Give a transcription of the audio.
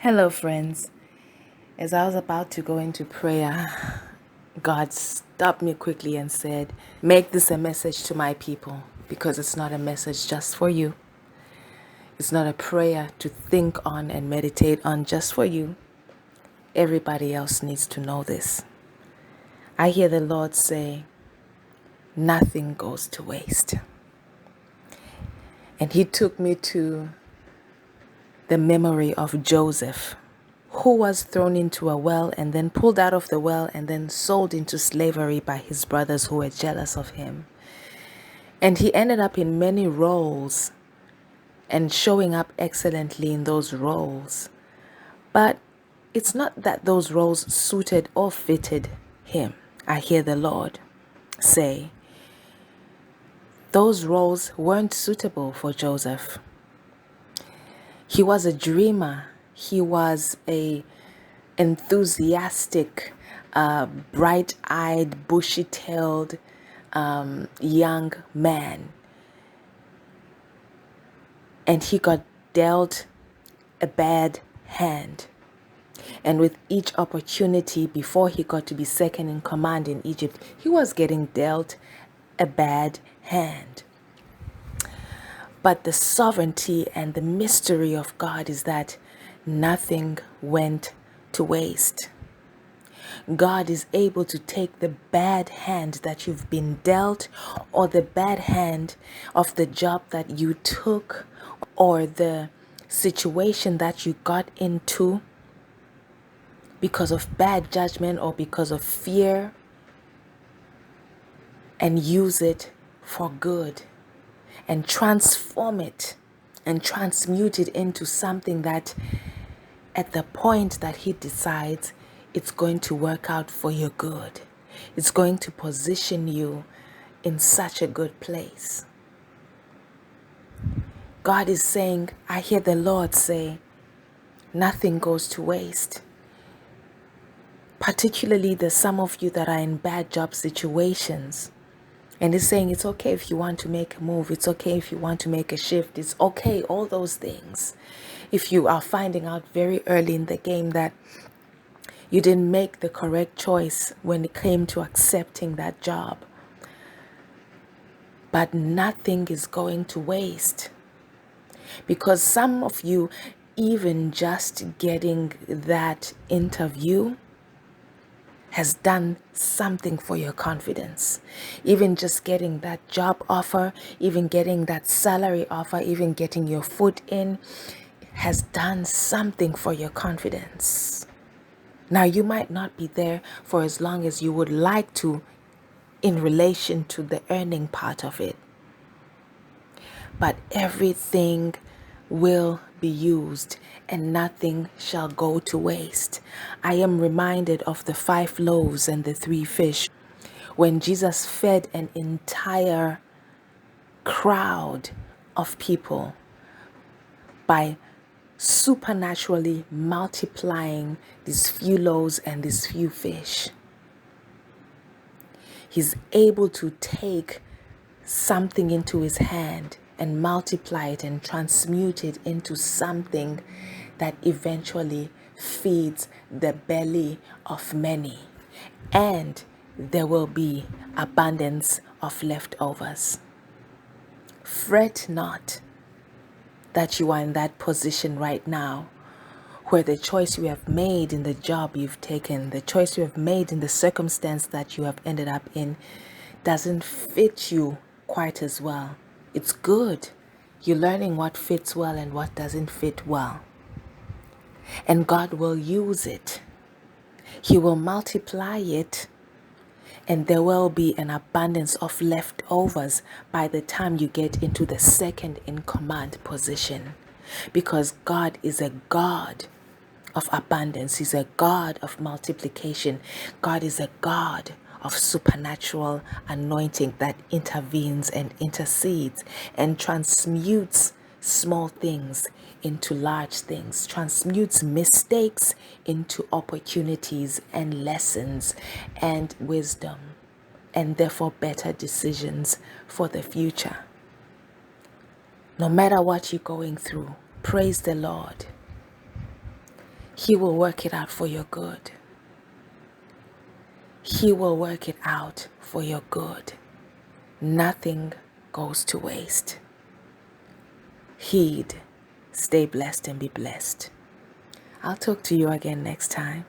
Hello, friends. As I was about to go into prayer, God stopped me quickly and said, "Make this a message to my people, because it's not a message just for you. It's not a prayer to think on and meditate on just for you. Everybody else needs to know this." I hear the Lord say, "Nothing goes to waste." And He took me to the memory of Joseph, who was thrown into a well and then pulled out of the well and then sold into slavery by his brothers who were jealous of him. And he ended up in many roles and showing up excellently in those roles. But it's not that those roles suited or fitted him. I hear the Lord say, those roles weren't suitable for Joseph. He was a dreamer. He was a enthusiastic, bright-eyed, bushy-tailed young man. And he got dealt a bad hand. And with each opportunity before he got to be second in command in Egypt, he was getting dealt a bad hand. But the sovereignty and the mystery of God is that nothing went to waste. God is able to take the bad hand that you've been dealt, or the bad hand of the job that you took, or the situation that you got into because of bad judgment or because of fear, and use it for good and transform it and transmute it into something that at the point that He decides, it's going to work out for your good. It's going to position you in such a good place. God is saying, I hear the Lord say, nothing goes to waste. Particularly there's some of you that are in bad job situations. And He's saying it's okay if you want to make a move. It's okay if you want to make a shift. It's okay, all those things. If you are finding out very early in the game that you didn't make the correct choice when it came to accepting that job. But nothing is going to waste. Because some of you, even just getting that interview has done something for your confidence. Even just getting that job offer, even getting that salary offer, even getting your foot in has done something for your confidence. Now, you might not be there for as long as you would like to in relation to the earning part of it. But everything will be used and nothing shall go to waste. I am reminded of the 5 loaves and the 3 fish when Jesus fed an entire crowd of people by supernaturally multiplying these few loaves and these few fish. He's able to take something into His hand and multiply it and transmute it into something that eventually feeds the belly of many. And there will be abundance of leftovers. Fret not that you are in that position right now, where the choice you have made in the job you've taken, the choice you have made in the circumstance that you have ended up in, doesn't fit you quite as well. It's good. You're learning what fits well and what doesn't fit well. And God will use it. He will multiply it. And there will be an abundance of leftovers by the time you get into the second in command position. Because God is a God of abundance. He's a God of multiplication. God is a God of supernatural anointing that intervenes and intercedes and transmutes small things into large things, transmutes mistakes into opportunities and lessons and wisdom, and therefore better decisions for the future. No matter what you're going through, praise the Lord. He will work it out for your good. He will work it out for your good. Nothing goes to waste. Heed, stay blessed and be blessed. I'll talk to you again next time.